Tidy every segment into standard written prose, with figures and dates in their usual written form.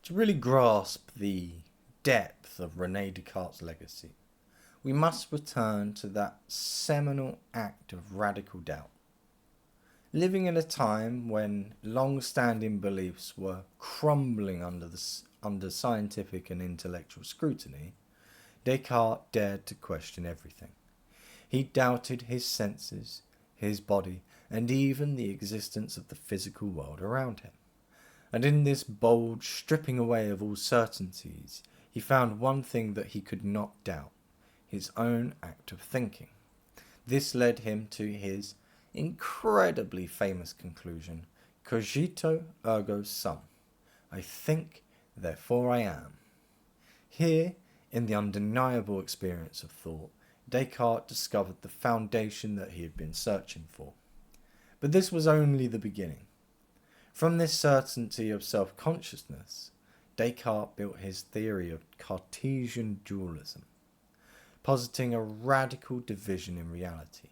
To really grasp the depth of René Descartes' legacy, we must return to that seminal act of radical doubt. Living in a time when long-standing beliefs were crumbling under scientific and intellectual scrutiny, Descartes dared to question everything. He doubted his senses, his body, and even the existence of the physical world around him. And in this bold stripping away of all certainties, he found one thing that he could not doubt: his own act of thinking. This led him to his incredibly famous conclusion: Cogito, ergo sum. I think, therefore I am. Here, in the undeniable experience of thought, Descartes discovered the foundation that he had been searching for. But this was only the beginning. From this certainty of self-consciousness, Descartes built his theory of Cartesian dualism, positing a radical division in reality.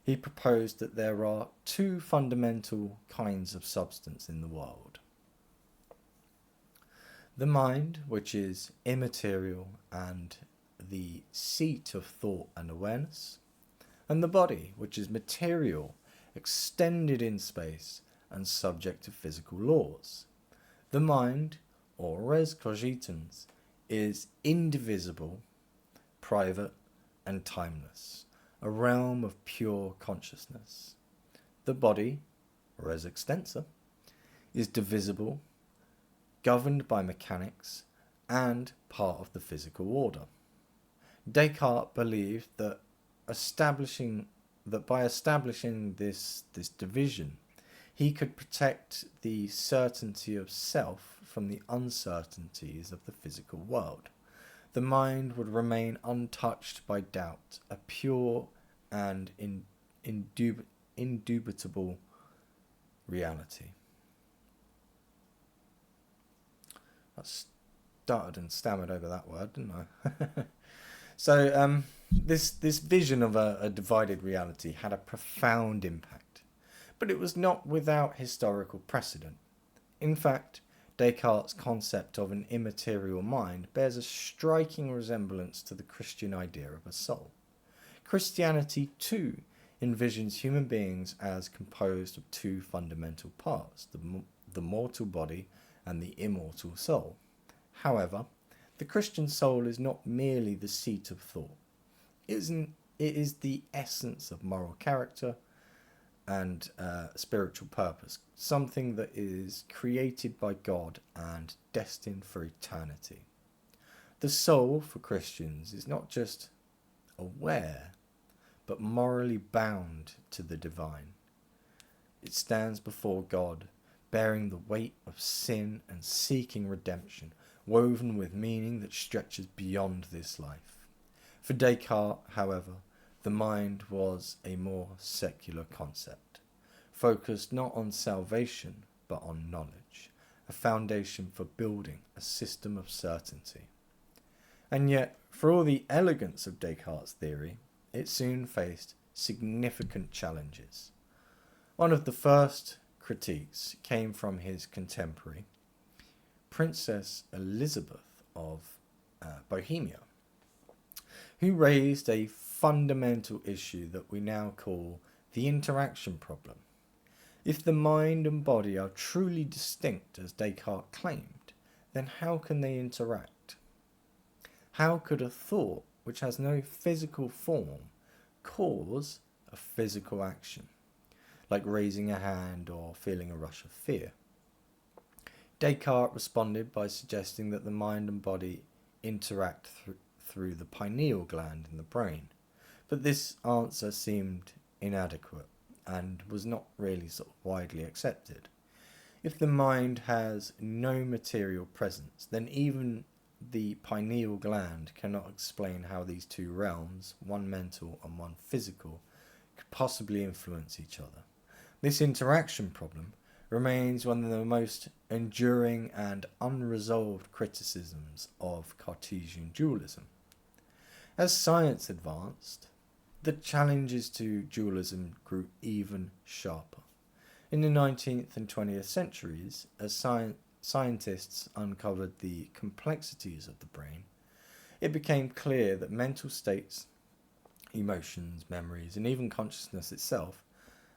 He proposed that there are two fundamental kinds of substance in the world: the mind, which is immaterial and the seat of thought and awareness, and the body, which is material, extended in space, and subject to physical laws. The mind, or res cogitans, is indivisible, private, and timeless, a realm of pure consciousness. The body, res extensa, is divisible, governed by mechanics, and part of the physical order. Descartes believed that by establishing this division, he could protect the certainty of self from the uncertainties of the physical world. The mind would remain untouched by doubt, a pure and indubitable reality. I stuttered and stammered over that word, didn't I? So this vision of a divided reality had a profound impact, but it was not without historical precedent. In fact, Descartes' concept of an immaterial mind bears a striking resemblance to the Christian idea of a soul. Christianity, too, envisions human beings as composed of two fundamental parts, the mortal body and the immortal soul. However, the Christian soul is not merely the seat of thought. It is the essence of moral character and spiritual purpose, something that is created by God and destined for eternity. The soul, for Christians, is not just aware, but morally bound to the divine. It stands before God, bearing the weight of sin and seeking redemption, woven with meaning that stretches beyond this life. For Descartes, however, the mind was a more secular concept, focused not on salvation but on knowledge, a foundation for building a system of certainty. And yet, for all the elegance of Descartes' theory, it soon faced significant challenges. One of the first critiques came from his contemporary, Princess Elisabeth of Bohemia, who raised a fundamental issue that we now call the interaction problem. If the mind and body are truly distinct, as Descartes claimed, then how can they interact? How could a thought which has no physical form cause a physical action, like raising a hand or feeling a rush of fear? Descartes responded by suggesting that the mind and body interact through the pineal gland in the brain, but this answer seemed inadequate and was not really widely accepted. If the mind has no material presence, then even the pineal gland cannot explain how these two realms, one mental and one physical, could possibly influence each other. This interaction problem remains one of the most enduring and unresolved criticisms of Cartesian dualism. As science advanced, the challenges to dualism grew even sharper. In the 19th and 20th centuries, as scientists uncovered the complexities of the brain, it became clear that mental states, emotions, memories, and even consciousness itself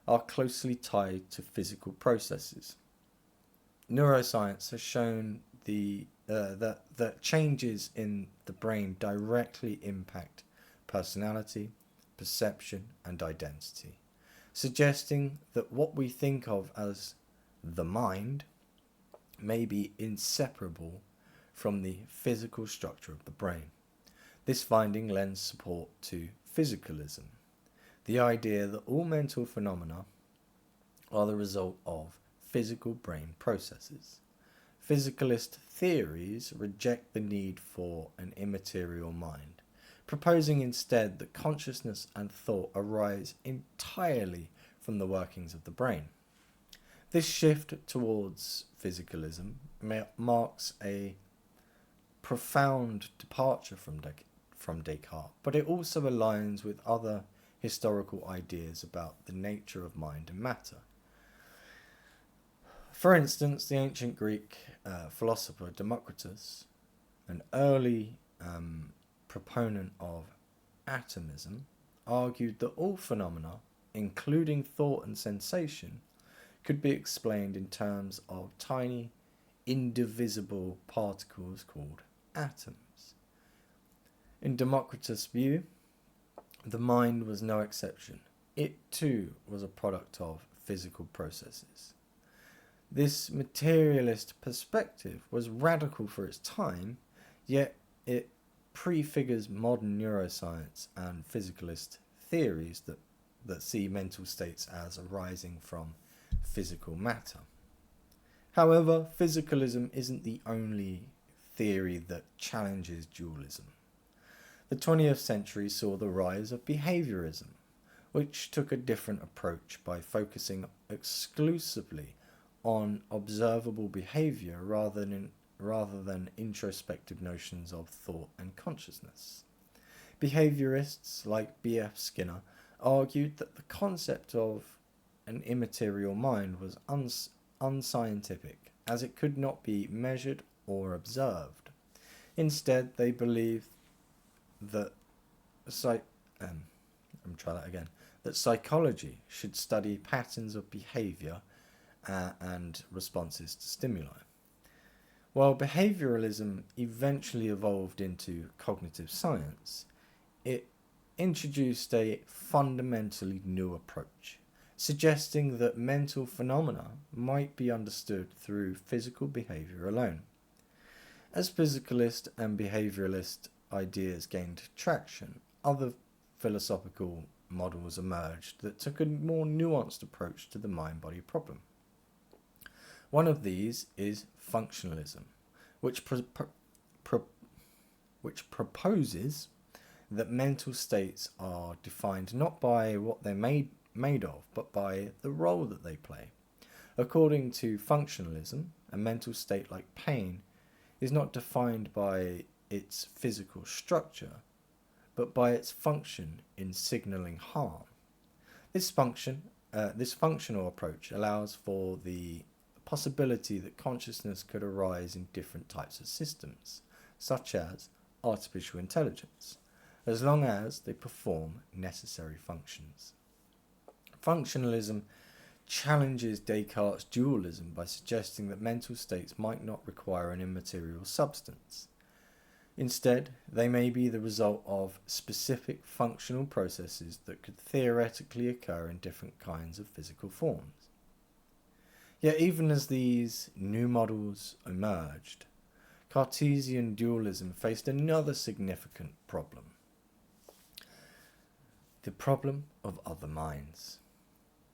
are closely tied to physical processes. Neuroscience has shown that changes in the brain directly impact personality, perception, and identity, suggesting that what we think of as the mind may be inseparable from the physical structure of the brain. This finding lends support to physicalism, the idea that all mental phenomena are the result of physical brain processes. Physicalist theories reject the need for an immaterial mind, proposing instead that consciousness and thought arise entirely from the workings of the brain. This shift towards physicalism marks a profound departure from Descartes, but it also aligns with other historical ideas about the nature of mind and matter. For instance, the ancient Greek philosopher Democritus, an early proponent of atomism, argued that all phenomena, including thought and sensation, could be explained in terms of tiny, indivisible particles called atoms. In Democritus' view, the mind was no exception. It too was a product of physical processes. This materialist perspective was radical for its time, yet it prefigures modern neuroscience and physicalist theories that see mental states as arising from physical matter. However, physicalism isn't the only theory that challenges dualism. The 20th century saw the rise of behaviourism, which took a different approach by focusing exclusively on observable behaviour rather than introspective notions of thought and consciousness. Behaviourists like B.F. Skinner argued that the concept of an immaterial mind was unscientific, as it could not be measured or observed. Instead, they believed that psychology should study patterns of behaviour and responses to stimuli. While behaviouralism eventually evolved into cognitive science, it introduced a fundamentally new approach, suggesting that mental phenomena might be understood through physical behaviour alone. As physicalist and behaviouralist ideas gained traction, other philosophical models emerged that took a more nuanced approach to the mind-body problem. One of these is functionalism, which proposes that mental states are defined not by what they're made of, but by the role that they play. According to functionalism, a mental state like pain is not defined by its physical structure, but by its function in signalling harm. This functional approach allows for the possibility that consciousness could arise in different types of systems, such as artificial intelligence, as long as they perform necessary functions. Functionalism challenges Descartes' dualism by suggesting that mental states might not require an immaterial substance. Instead, they may be the result of specific functional processes that could theoretically occur in different kinds of physical forms. Yet even as these new models emerged, Cartesian dualism faced another significant problem: the problem of other minds.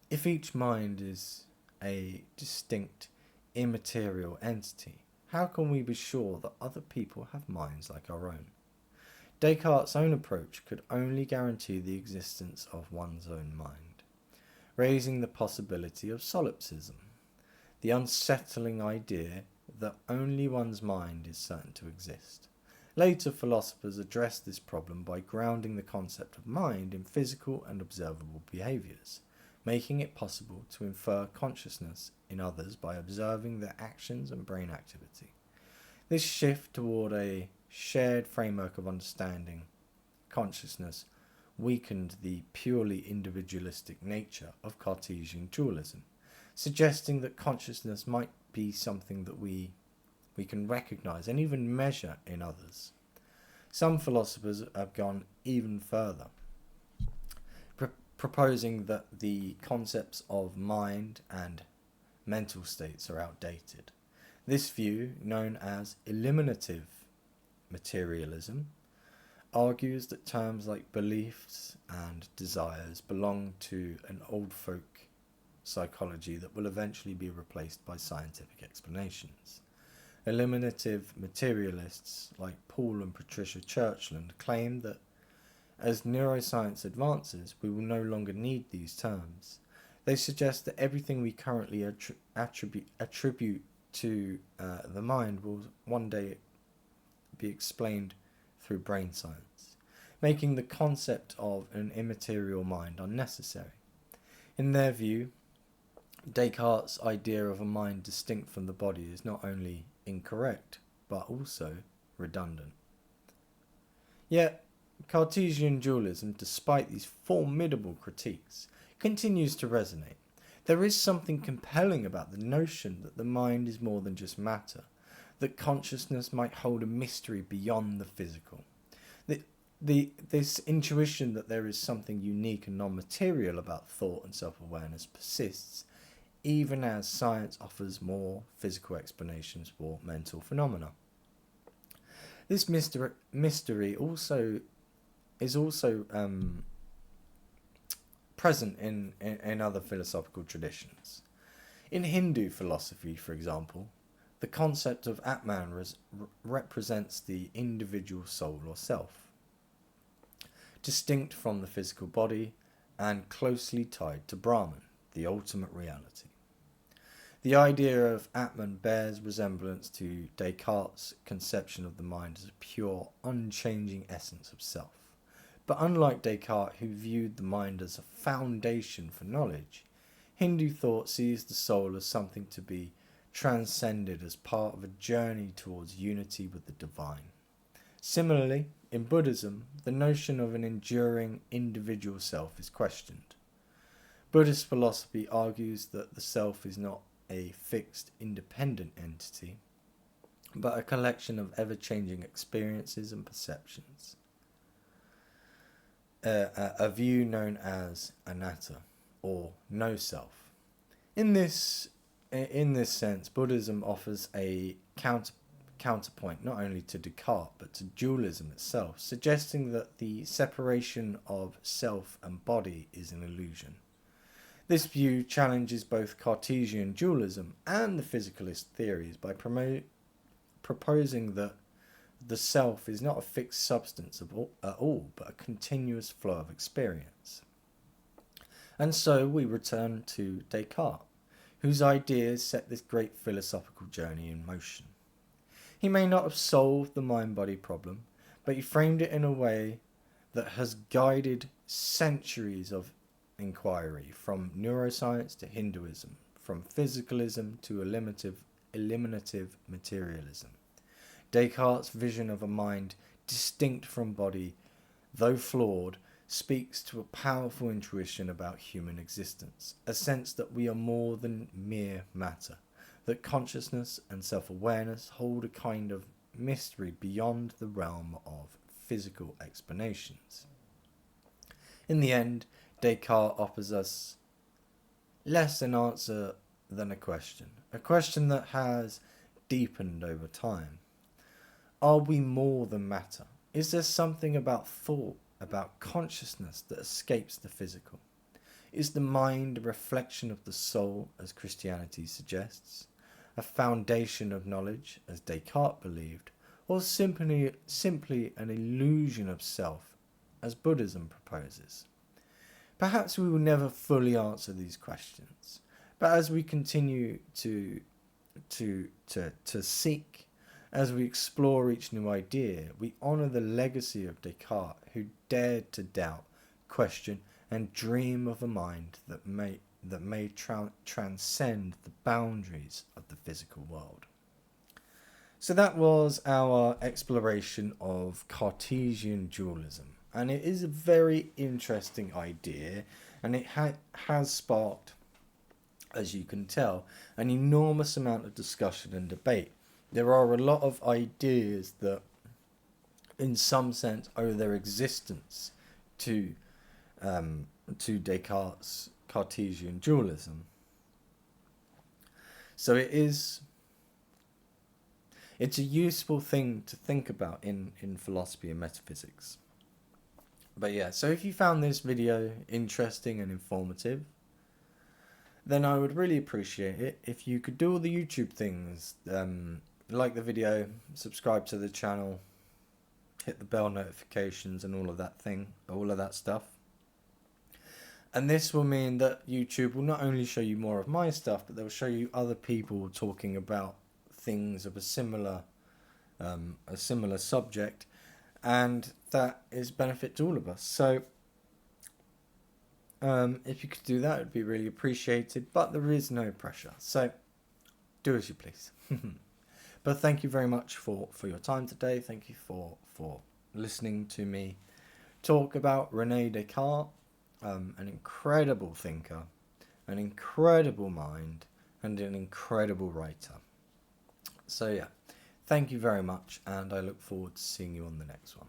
If each mind is a distinct, immaterial entity, how can we be sure that other people have minds like our own? Descartes' own approach could only guarantee the existence of one's own mind, raising the possibility of solipsism, the unsettling idea that only one's mind is certain to exist. Later philosophers addressed this problem by grounding the concept of mind in physical and observable behaviours, making it possible to infer consciousness in others by observing their actions and brain activity. This shift toward a shared framework of understanding consciousness weakened the purely individualistic nature of Cartesian dualism, suggesting that consciousness might be something that we can recognize and even measure in others. Some philosophers have gone even further, proposing that the concepts of mind and mental states are outdated. This view, known as eliminative materialism, argues that terms like beliefs and desires belong to an old folk psychology that will eventually be replaced by scientific explanations. Eliminative materialists like Paul and Patricia Churchland claim that as neuroscience advances, we will no longer need these terms. They suggest that everything we currently attribute to the mind will one day be explained through brain science, making the concept of an immaterial mind unnecessary. In their view, Descartes' idea of a mind distinct from the body is not only incorrect, but also redundant. Yet, Cartesian dualism, despite these formidable critiques, continues to resonate. There is something compelling about the notion that the mind is more than just matter, that consciousness might hold a mystery beyond the physical. This intuition that there is something unique and non-material about thought and self-awareness persists, even as science offers more physical explanations for mental phenomena. This mystery is also present in other philosophical traditions. In Hindu philosophy, for example, the concept of Atman represents the individual soul or self, distinct from the physical body and closely tied to Brahman, the ultimate reality. The idea of Atman bears resemblance to Descartes' conception of the mind as a pure, unchanging essence of self. But unlike Descartes, who viewed the mind as a foundation for knowledge, Hindu thought sees the soul as something to be transcended as part of a journey towards unity with the divine. Similarly, in Buddhism, the notion of an enduring individual self is questioned. Buddhist philosophy argues that the self is not a fixed, independent entity, but a collection of ever-changing experiences and perceptions. A view known as Anatta, or no self. In this sense, Buddhism offers a counterpoint not only to Descartes but to dualism itself, suggesting that the separation of self and body is an illusion. This view challenges both Cartesian dualism and the physicalist theories by proposing that the self is not a fixed substance at all, but a continuous flow of experience. And so we return to Descartes, whose ideas set this great philosophical journey in motion. He may not have solved the mind-body problem, but he framed it in a way that has guided centuries of inquiry, from neuroscience to Hinduism, from physicalism to eliminative materialism. Descartes' vision of a mind distinct from body, though flawed, speaks to a powerful intuition about human existence, a sense that we are more than mere matter, that consciousness and self-awareness hold a kind of mystery beyond the realm of physical explanations. In the end, Descartes offers us less an answer than a question that has deepened over time. Are we more than matter? Is there something about thought, about consciousness that escapes the physical? Is the mind a reflection of the soul, as Christianity suggests, a foundation of knowledge, as Descartes believed, or simply an illusion of self, as Buddhism proposes? Perhaps we will never fully answer these questions, but as we continue to seek, as we explore each new idea, we honour the legacy of Descartes, who dared to doubt, question, and dream of a mind that may transcend the boundaries of the physical world. So that was our exploration of Cartesian dualism, and it is a very interesting idea, and it has sparked, as you can tell, an enormous amount of discussion and debate. There are a lot of ideas that, in some sense, owe their existence to Descartes' Cartesian dualism. So it's a useful thing to think about in philosophy and metaphysics. But yeah, so if you found this video interesting and informative, then I would really appreciate it if you could do all the YouTube things. Like the video, subscribe to the channel, hit the bell notifications and all of that stuff. And this will mean that YouTube will not only show you more of my stuff, but they'll show you other people talking about things of a similar subject, and that is benefit to all of us. So if you could do that, it would be really appreciated, but there is no pressure, so do as you please. But thank you very much for your time today. Thank you for listening to me talk about René Descartes, an incredible thinker, an incredible mind, and an incredible writer. So yeah, thank you very much, and I look forward to seeing you on the next one.